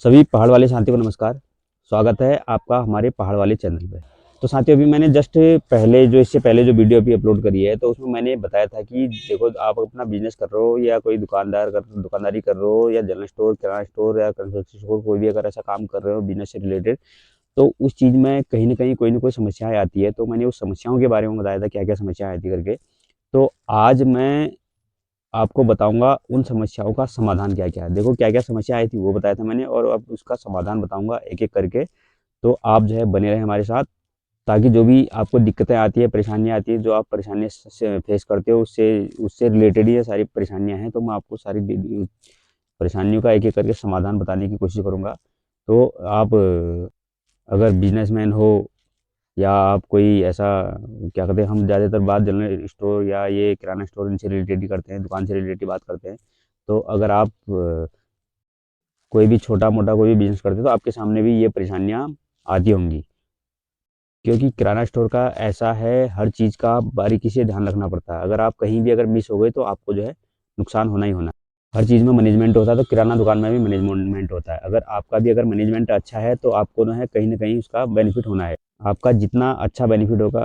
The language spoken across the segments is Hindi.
सभी पहाड़ वाले साथियों को नमस्कार। स्वागत है आपका हमारे पहाड़ वाले चैनल पे। तो साथियों, अभी मैंने जस्ट पहले जो इससे पहले जो वीडियो अभी अपलोड करी है, तो उसमें मैंने बताया था कि देखो, आप अपना बिजनेस कर रहे हो या कोई दुकानदारी कर रहे हो या जनरल स्टोर, किराना स्टोर या कंस्ट्रक्शन स्टोर, कोई भी अगर ऐसा काम कर रहे हो बिजनेस से रिलेटेड, तो उस चीज़ में कहीं न कहीं कोई न कोई समस्याएँ आती है। तो मैंने उस समस्याओं के बारे में बताया था, क्या-क्या समस्याएँ आती करके। तो आज मैं आपको बताऊँगा उन समस्याओं का समाधान क्या-क्या है। देखो, क्या-क्या समस्या आई थी वो बताया था मैंने, और अब उसका समाधान बताऊँगा एक-एक करके। तो आप जो है बने रहें हमारे साथ, ताकि जो भी आपको दिक्कतें आती है, परेशानियाँ आती है, जो आप परेशानियाँ से फेस करते हो, उससे उससे रिलेटेड ही ये सारी परेशानियाँ हैं। तो मैं आपको सारी परेशानियों का एक-एक करके समाधान बताने की कोशिश करूँगा। तो आप अगर बिज़नेसमैन हो या आप कोई ऐसा, क्या कहते हैं, हम ज़्यादातर बात जनरल स्टोर या ये किराना स्टोर इनसे रिलेटेड ही करते हैं, दुकान से रिलेटेड बात करते हैं। तो अगर आप कोई भी छोटा-मोटा कोई भी बिज़नेस करते हो, तो आपके सामने भी ये परेशानियाँ आती होंगी। क्योंकि किराना स्टोर का ऐसा है, हर चीज़ का बारीकी से ध्यान रखना पड़ता है। अगर आप कहीं भी अगर मिस हो गए, तो आपको जो है नुकसान होना ही होना है। हर चीज़ में मैनेजमेंट होता है, तो किराना दुकान में भी मैनेजमेंट होता है। अगर आपका भी अगर मैनेजमेंट अच्छा है, तो आपको जो है कहीं न कहीं उसका बेनिफिट होना है। आपका जितना अच्छा बेनिफिट होगा,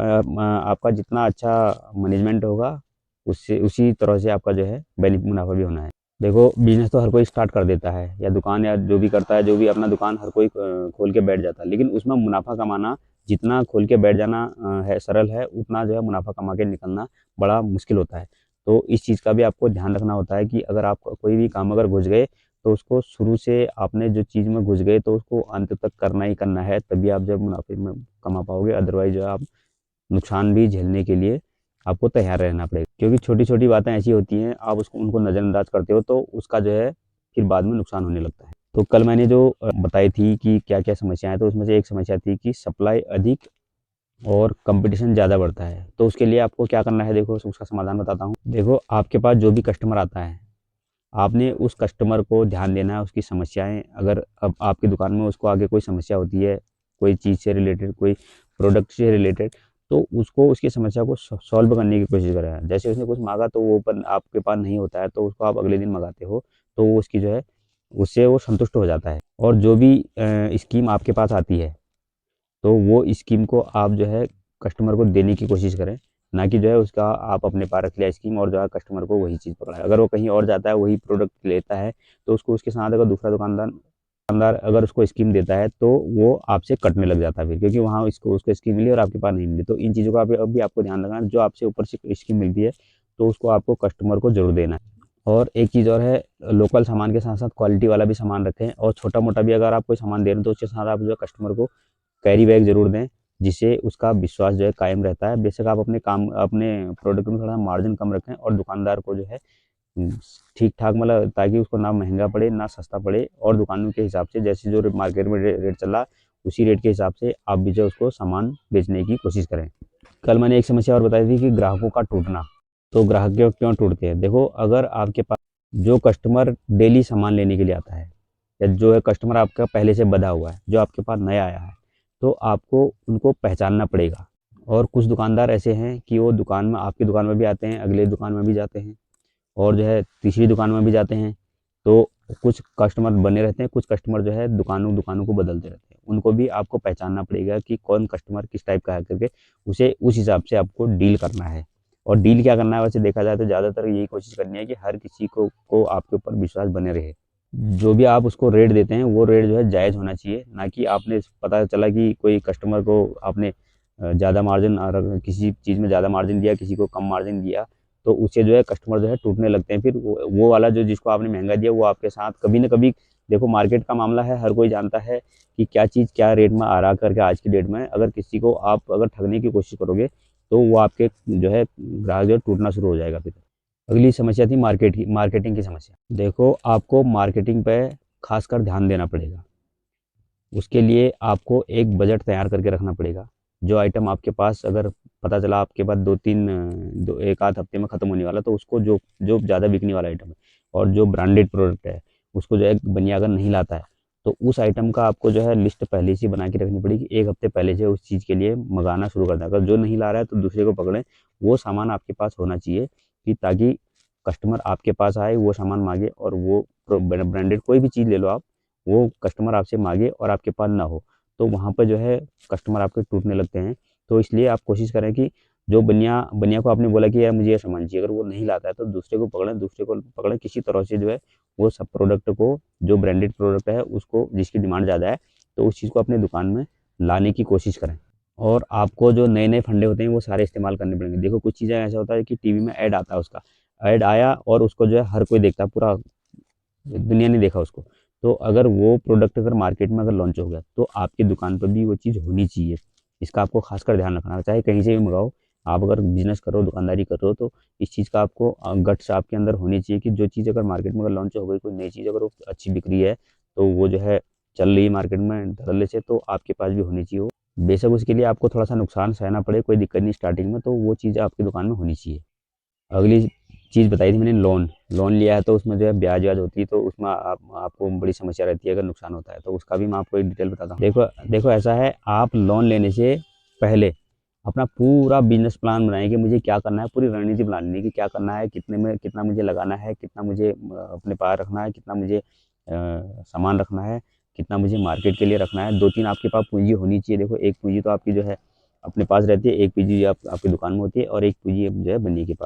आपका जितना अच्छा मैनेजमेंट होगा, उससे उसी तरह से आपका जो है मुनाफ़ा भी होना है। देखो, बिज़नेस तो हर कोई स्टार्ट कर देता है, या दुकान या जो भी करता है, जो भी अपना दुकान हर कोई खोल के बैठ जाता है। लेकिन उसमें मुनाफ़ा कमाना, जितना खोल के बैठ जाना है सरल है, उतना जो है मुनाफ़ा कमा के निकलना बड़ा मुश्किल होता है। तो इस चीज़ का भी आपको ध्यान रखना होता है कि अगर आप कोई भी काम अगर घुस गए, तो उसको शुरू से आपने जो चीज़ में घुस गए, तो उसको अंत तक करना ही करना है, तभी आप जब मुनाफ़े में कमा पाओगे। अदरवाइज़ जो है, आप नुकसान भी झेलने के लिए आपको तैयार रहना पड़ेगा। क्योंकि छोटी-छोटी बातें ऐसी होती हैं, आप उसको उनको नज़रअंदाज करते हो, तो उसका जो है फिर बाद में नुकसान होने लगता है। तो कल मैंने जो बताई थी कि क्या-क्या समस्याएँ हैं, तो उसमें से एक समस्या थी कि सप्लाई अधिक और कंपटीशन ज़्यादा बढ़ता है। तो उसके लिए आपको क्या करना है, देखो उसका समाधान बताता हूँ। देखो, आपके पास जो भी कस्टमर आता है, आपने उस कस्टमर को ध्यान देना है, उसकी समस्याएँ, अगर अब आपकी दुकान में उसको आगे कोई समस्या होती है, कोई चीज़ से रिलेटेड, कोई प्रोडक्ट से रिलेटेड, तो उसको उसकी समस्या को सॉल्व करने की कोशिश करें। जैसे उसने कुछ माँगा, तो वो पर आपके पास नहीं होता है, तो उसको आप अगले दिन मँगाते हो, तो वो उसकी जो है, उससे वो संतुष्ट हो जाता है। और जो भी स्कीम आपके पास आती है, तो वो स्कीम को आप जो है कस्टमर को देने की कोशिश करें, ना कि जो है उसका आप अपने पास रख लिया स्कीम और जो है कस्टमर को वही चीज़ पकड़ा है। अगर वो कहीं और जाता है, वही प्रोडक्ट लेता है, तो उसको उसके साथ अगर दूसरा दुकानदार अगर उसको स्कीम देता है, तो वो आपसे कटने लग जाता है फिर, क्योंकि वहाँ उसको स्कीम मिली और आपके पास नहीं मिली। तो इन चीज़ों का अभी आपको ध्यान रखना है। जो आपसे ऊपर से स्कीम मिलती है, तो उसको आपको कस्टमर को ज़रूर देना है। और एक चीज़ और है, लोकल सामान के साथ-साथ क्वालिटी वाला भी सामान रखें, और छोटा-मोटा भी अगर आप कोई सामान दे रहे हो, तो उसके साथ आप जो है कस्टमर को कैरी बैग ज़रूर दें, जिससे उसका विश्वास जो है कायम रहता है। बेशक आप अपने प्रोडक्ट में थोड़ा मार्जिन कम रखें, और दुकानदार को जो है उम, ठीक-ठाक, मतलब ताकि उसको ना महँगा पड़े, ना सस्ता पड़े, और दुकानों के हिसाब से जैसे जो मार्केट में रेट चल रहा है, उसी रेट के हिसाब से आप भी जो है उसको सामान बेचने की कोशिश करें। कल मैंने एक समस्या और बताई थी कि ग्राहकों का टूटना। तो ग्राहक क्यों क्यों टूटते हैं? देखो, अगर आपके पास जो कस्टमर डेली सामान लेने के लिए आता है, या जो है कस्टमर आपका पहले से बँधा हुआ है, जो आपके पास नया आया है, तो आपको उनको पहचानना पड़ेगा। और कुछ दुकानदार ऐसे हैं कि वो दुकान में, आपकी दुकान में भी आते हैं, अगले दुकान में भी जाते हैं, और जो है तीसरी दुकान में भी जाते हैं। तो कुछ कस्टमर बने रहते हैं, कुछ कस्टमर जो है दुकानों दुकानों को बदलते रहते हैं। उनको भी आपको पहचानना पड़ेगा कि कौन कस्टमर किस टाइप का है करके, उसे उस हिसाब से आपको डील करना है। और डील क्या करना है, वैसे देखा जाए तो ज़्यादातर यही कोशिश करनी है कि हर किसी को आपके ऊपर विश्वास बने रहे। जो भी आप उसको रेट देते हैं, वो रेट जो है जायज़ होना चाहिए, ना कि आपने पता चला कि कोई कस्टमर को आपने ज़्यादा मार्जिन, और किसी चीज़ में ज़्यादा मार्जिन दिया, किसी को कम मार्जिन दिया, तो उससे जो है कस्टमर जो है टूटने लगते हैं। फिर वो वाला जो जिसको आपने महँगा दिया, वो आपके साथ कभी न कभी, देखो मार्केट का मामला है, हर कोई जानता है कि क्या चीज़ क्या रेट में आ रहा करके आज की डेट में। अगर किसी को आप अगर ठगने की कोशिश करोगे, तो वो आपके जो है ग्राहक जो है टूटना शुरू हो जाएगा फिर। अगली समस्या थी मार्केटिंग की समस्या। देखो, आपको मार्केटिंग पे ख़ासकर ध्यान देना पड़ेगा। उसके लिए आपको एक बजट तैयार करके रखना पड़ेगा। जो आइटम आपके पास अगर पता चला आपके पास 2-3 दो 1 आध हफ़्ते में ख़त्म होने वाला, तो उसको जो जो ज़्यादा बिकने वाला आइटम है, और जो ब्रांडेड प्रोडक्ट है, उसको जो है बनिया अगर नहीं लाता है, तो उस आइटम का आपको जो है लिस्ट पहले से बना के रखनी पड़ेगी। 1 हफ़्ते पहले से उस चीज़ के लिए मँगाना शुरू कर दें। अगर जो नहीं ला रहा है, तो दूसरे को पकड़ें। वो सामान आपके पास होना चाहिए, कि ताकि कस्टमर आपके पास आए, वो सामान माँगे, और वो ब्रांडेड कोई भी चीज़ ले लो आप, वो कस्टमर आपसे मांगे और आपके पास ना हो, तो वहाँ पर जो है कस्टमर आपके टूटने लगते हैं। तो इसलिए आप कोशिश करें कि जो बनिया बनिया को आपने बोला कि यार मुझे ये सामान चाहिए, अगर वो नहीं लाता है तो दूसरे को पकड़ें किसी तरह से जो है वो सब प्रोडक्ट को, जो ब्रांडेड प्रोडक्ट है उसको, जिसकी डिमांड ज़्यादा है, तो उस चीज़ को अपने दुकान में लाने की कोशिश करें। और आपको जो नए-नए फंडे होते हैं वो सारे इस्तेमाल करने पड़ेंगे। देखो कुछ चीज़ें ऐसा होता है कि टीवी में ऐड आता है उसका, ऐड आया और उसको जो है हर कोई देखता है, पूरा दुनिया ने देखा उसको। तो अगर वो प्रोडक्ट अगर मार्केट में अगर लॉन्च हो गया तो आपकी दुकान पर भी वो चीज़ होनी चाहिए। इसका आपको खासकर ध्यान रखना है, चाहे कहीं से भी मँगाओ। आप अगर बिज़नेस कर रहे हो, दुकानदारी कर रहे हो तो इस चीज़ का आपको गट्स आपके अंदर होनी चाहिए कि जो चीज़ अगर मार्केट में अगर लॉन्च हो गई, कोई नई चीज़ अगर वो अच्छी बिक रही है, तो वो जो है चल रही है मार्केट में धड़ल्ले से, तो आपके पास भी होनी चाहिए वो। बेशक उसके लिए आपको थोड़ा-सा नुकसान सहना पड़े, कोई दिक्कत नहीं स्टार्टिंग में, तो वो चीज़ आपकी दुकान में होनी चाहिए। अगली चीज़ बताई थी मैंने, लोन। लोन लिया है तो उसमें जो है ब्याज-व्याज होती है, तो उसमें आपको बड़ी समस्या रहती है अगर नुकसान होता है, तो उसका भी मैं आपको एक डिटेल बताता हूँ। देखो देखो ऐसा है, आप लोन लेने से पहले अपना पूरा बिज़नेस प्लान बनाएँ कि मुझे क्या करना है, पूरी रणनीति बना लेनी है कि क्या करना है, कितने में कितना मुझे लगाना है, कितना मुझे अपने पास रखना है, कितना मुझे सामान रखना है, कितना मुझे मार्केट के लिए रखना है। 2-3 आपके पास पूँजी होनी चाहिए। देखो एक पूँजी तो आपकी जो है अपने पास रहती है, एक पूँजी आपकी दुकान में होती है और एक पूँजी जो है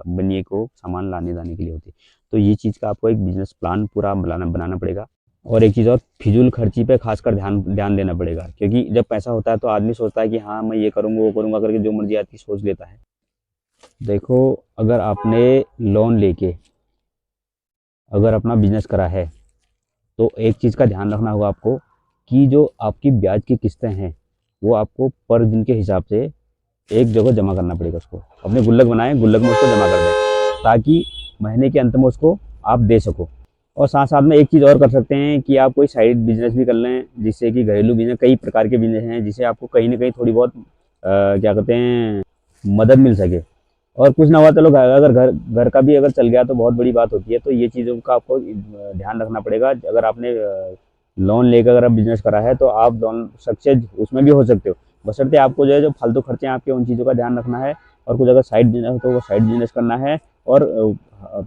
बनिए को सामान लाने-लाने के लिए होती है। तो ये चीज़ का आपको एक बिज़नेस प्लान पूरा बनाना बनाना पड़ेगा। और एक चीज़ और, फिजूल खर्ची पे खासकर ध्यान ध्यान देना पड़ेगा, क्योंकि जब पैसा होता है तो आदमी सोचता है कि हाँ मैं ये करूँगा वो करूँगा करके जो मर्जी आदमी सोच लेता है। देखो अगर आपने लोन लेके अगर अपना बिजनेस करा है तो एक चीज़ का ध्यान रखना होगा आपको कि जो आपकी ब्याज की किस्तें हैं वो आपको पर दिन के हिसाब से एक जगह जमा करना पड़ेगा। उसको अपने गुल्लक बनाएं, गुल्लक में उसको जमा कर दें ताकि महीने के अंत में उसको आप दे सको। और साथ साथ में एक चीज़ और कर सकते हैं कि आप कोई साइड बिजनेस भी कर लें, जिससे कि घरेलू बिजनेस, कई प्रकार के बिजनेस हैं जिससे आपको कहीं ना कहीं थोड़ी बहुत क्या कहते हैं मदद मिल सके। और कुछ ना हुआ चलो अगर घर घर का भी अगर चल गया तो बहुत बड़ी बात होती है। तो ये चीज़ों का आपको ध्यान रखना पड़ेगा। अगर आपने लोन लेकर अगर आप बिजनेस करा है तो आप लोन सक्सेस उसमें भी हो सकते हो, बशर्ते आपको जो है जो फालतू खर्चे हैं आपके उन चीज़ों का ध्यान रखना है। और कुछ अगर साइड बिजनेस हो तो वो साइड बिजनेस करना है। और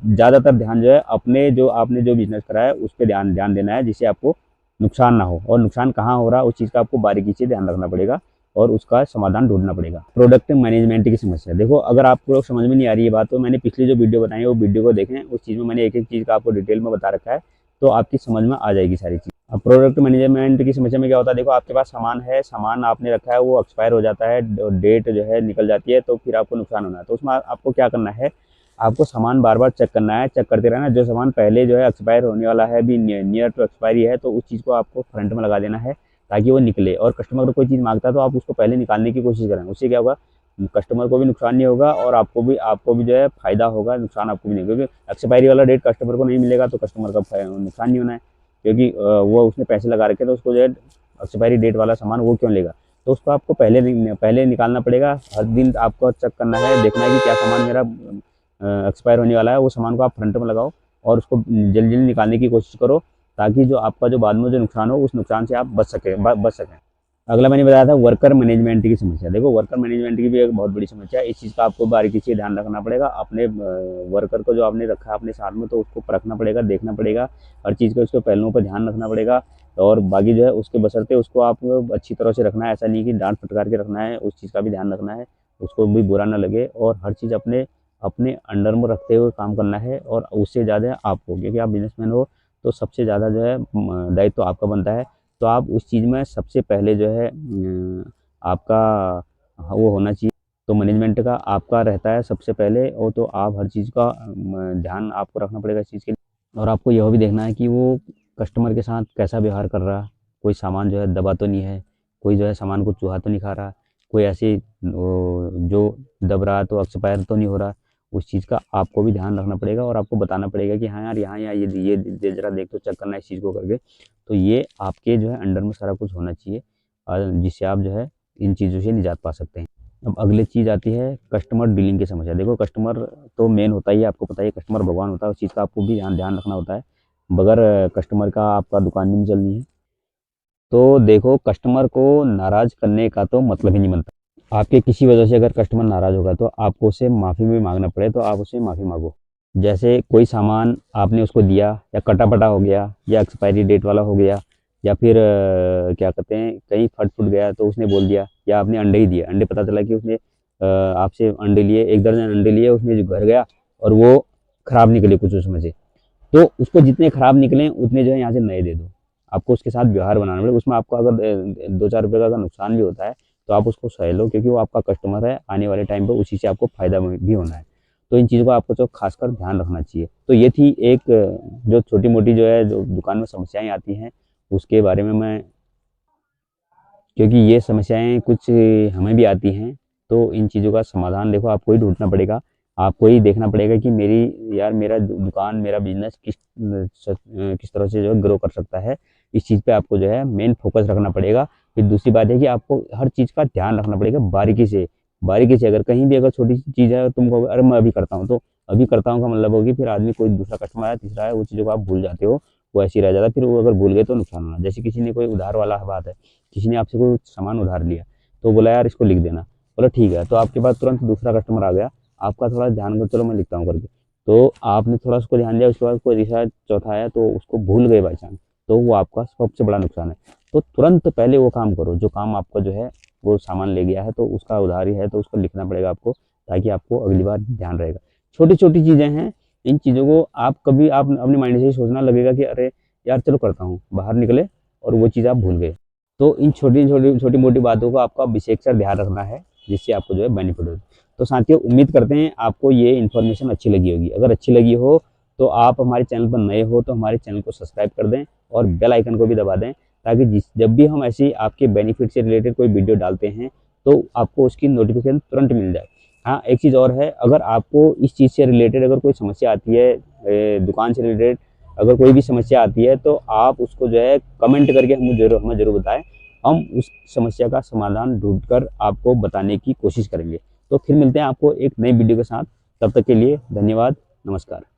ज़्यादातर ध्यान जो है अपने जो आपने जो बिजनेस करा है उस पर ध्यान ध्यान देना है, जिससे आपको नुकसान ना हो। और नुकसान कहाँ हो रहा है उस चीज़ का आपको बारीकी से ध्यान रखना पड़ेगा और उसका समाधान ढूंढना पड़ेगा। प्रोडक्ट मैनेजमेंट की समस्या, देखो अगर आपको समझ में नहीं आ रही है बात तो मैंने पिछली जो वीडियो बनाई है वो वीडियो को देखें, उस चीज़ में मैंने एक एक चीज़ का आपको डिटेल में बता रखा है, तो आपकी समझ में आ जाएगी सारी चीज़। अब प्रोडक्ट मैनेजमेंट की समस्या में क्या होता है, देखो आपके पास सामान है, सामान आपने रखा है, वो एक्सपायर हो जाता है, डेट जो है निकल जाती है, तो फिर आपको नुकसान होना है। तो उसमें आपको क्या करना है, आपको सामान बार बार चेक करना है, चेक करते रहना। जो सामान पहले जो है एक्सपायर होने वाला है, अभी नियर टू एक्सपायरी है, तो उस चीज़ को आपको फ्रंट में लगा देना है ताकि वो निकले। और कस्टमर अगर कोई चीज़ मांगता है तो आप उसको पहले निकालने की कोशिश करें। उससे क्या होगा, कस्टमर को भी नुकसान नहीं होगा और आपको भी जो है फायदा होगा, नुकसान आपको भी नहीं, क्योंकि एक्सपायरी वाला डेट कस्टमर को नहीं मिलेगा तो कस्टमर का नुकसान नहीं होना है, क्योंकि वो उसने पैसे लगा रखे तो उसको जो है एक्सपायरी डेट वाला सामान वो क्यों लेगा। तो उसको आपको पहले निकालना पड़ेगा। हर दिन आपको चेक करना है, देखना है कि क्या सामान मेरा एक्सपायर होने वाला है, वो सामान को आप फ्रंट में लगाओ और उसको जल्दी जल्दी निकालने की कोशिश करो, ताकि जो आपका जो बाद में जो नुकसान हो उस नुकसान से आप बच सकें। अगला मैंने बताया था वर्कर मैनेजमेंट की समस्या। देखो वर्कर मैनेजमेंट की भी एक बहुत बड़ी समस्या है। इस चीज़ का आपको बारीकी से ध्यान रखना पड़ेगा। अपने वर्कर को जो आपने रखा है अपने साथ में, तो उसको परखना पड़ेगा, देखना पड़ेगा, हर चीज़ के उसके पहलुओं पर ध्यान रखना पड़ेगा। और बाकी जो है उसके बशर्ते उसको आप अच्छी तरह से रखना है, ऐसा नहीं कि डांट फटकार के रखना है, उस चीज़ का भी ध्यान रखना है, उसको भी बुरा ना लगे। और हर चीज़ अपने अपने अंडर में रखते हुए काम करना है, और उससे ज़्यादा आपको, क्योंकि आप बिजनेसमैन हो तो सबसे ज़्यादा जो है दायित्व तो आपका बनता है। तो आप उस चीज़ में सबसे पहले जो है आपका वो होना चाहिए। तो मैनेजमेंट का आपका रहता है सबसे पहले, और तो आप हर चीज़ का ध्यान आपको रखना पड़ेगा इस चीज़ के लिए। और आपको यह भी देखना है कि वो कस्टमर के साथ कैसा व्यवहार कर रहा है, कोई सामान जो है दबा तो नहीं है, कोई जो है सामान को चूहा तो नहीं खा रहा, कोई ऐसी जो दब रहा है तो एक्सपायर तो नहीं हो रहा। उस चीज़ का आपको भी ध्यान रखना पड़ेगा और आपको बताना पड़ेगा कि हाँ यार यहाँ यहाँ ये ज़रा देख, तो चेक करना इस चीज़ को करके। तो ये आपके जो है अंडर में सारा कुछ होना चाहिए, जिससे आप जो है इन चीज़ों से निजात पा सकते हैं। अब अगली चीज़ आती है कस्टमर डीलिंग की समस्या। देखो कस्टमर तो मेन होता ही है, आपको पता ही है, कस्टमर भगवान होता है, उस चीज़ का आपको भी ध्यान ध्यान रखना होता है। बगैर कस्टमर का आपका दुकान भी नहीं चलनी है। तो देखो कस्टमर को नाराज़ करने का तो मतलब ही नहीं बनता। आपके किसी वजह से अगर कस्टमर नाराज़ होगा तो आपको उससे माफ़ी भी मांगना पड़े तो आप उससे माफ़ी मांगो। जैसे कोई सामान आपने उसको दिया या कटा-फटा हो गया या एक्सपायरी डेट वाला हो गया, या फिर क्या कहते हैं कहीं फट फुट गया तो उसने बोल दिया, या आपने अंडे ही दिए, अंडे पता चला कि उसने आपसे अंडे लिए, 1 दर्जन अंडे लिए, उसने जो घर गया और वो खराब निकले कुछ उसमें से, तो उसको जितने खराब निकले उतने जो है यहाँ से नए दे दो। आपको उसके साथ व्यवहार बनाना पड़ेगा। उसमें आपको अगर 2-4 रुपये का अगर नुकसान भी होता है तो आप उसको सह लो, क्योंकि वो आपका कस्टमर है, आने वाले टाइम पे उसी से आपको फ़ायदा भी होना है। तो इन चीज़ों का आपको तो खासकर ध्यान रखना चाहिए। तो ये थी एक जो छोटी-मोटी जो है जो दुकान में समस्याएँ आती हैं, उसके बारे में मैं, क्योंकि ये समस्याएँ कुछ हमें भी आती हैं, तो इन चीज़ों का समाधान देखो आपको ही ढूँढना पड़ेगा। आपको ही देखना पड़ेगा कि मेरा दुकान, मेरा बिज़नेस किस तरह से जो है ग्रो कर सकता है। इस चीज़ पे आपको जो है मेन फ़ोकस रखना पड़ेगा। फिर दूसरी बात है कि आपको हर चीज़ का ध्यान रखना पड़ेगा बारीकी से। बारीकी से अगर कहीं भी अगर छोटी-सी चीज़ है, तुम कहोगे अरे मैं अभी करता हूँ, तो अभी करता हूँ का मतलब होगी फिर आदमी कोई दूसरा कस्टमर आया, तीसरा आया, वो चीज़ों को आप भूल जाते हो, वो ऐसे ही रह जाता है। फिर वो अगर भूल गए तो नुकसान होना। जैसे किसी ने कोई उधार वाला बात है, किसी ने आपसे कोई सामान उधार लिया, तो बोला यार इसको लिख देना, बोला ठीक है, तो आपके पास तुरंत दूसरा कस्टमर आ गया, आपका थोड़ा ध्यान कर चलो मैं लिखता हूँ करके, तो आपने थोड़ा उसको ध्यान दिया, उसके बाद कोई तीसरा चौथा आया तो उसको भूल गए बाई चांस, तो वो आपका सबसे बड़ा नुकसान है। तो तुरंत पहले वो काम करो जो काम आपका जो है वो सामान ले गया है तो उसका उधारी है तो उसको लिखना पड़ेगा आपको, ताकि आपको अगली बार ध्यान रहेगा। छोटी छोटी चीज़ें हैं, इन चीज़ों को आप कभी आप अपने माइंड से ही सोचना लगेगा कि अरे यार चलो करता हूँ, बाहर निकले और वो चीज़ आप भूल गए। तो इन छोटी-मोटी बातों का आपका विशेषकर ध्यान रखना है, जिससे आपको जो है बेनिफिट हो। तो साथियों उम्मीद करते हैं आपको ये इन्फॉर्मेशन अच्छी लगी होगी। अगर अच्छी लगी हो तो आप हमारे चैनल पर नए हो तो हमारे चैनल को सब्सक्राइब कर दें और बेल आइकन को भी दबा दें, ताकि जब भी हम ऐसी आपके बेनिफिट से रिलेटेड कोई वीडियो डालते हैं तो आपको उसकी नोटिफिकेशन तुरंत मिल जाए। हाँ, एक चीज़ और है, अगर आपको इस चीज़ से रिलेटेड अगर कोई समस्या आती है, दुकान से रिलेटेड अगर कोई भी समस्या आती है तो आप उसको जो है कमेंट करके हमें ज़रूर बताएँ। हम उस समस्या का समाधान ढूँढकर आपको बताने की कोशिश करेंगे। तो फिर मिलते हैं आपको एक नई वीडियो के साथ, तब तक के लिए धन्यवाद, नमस्कार।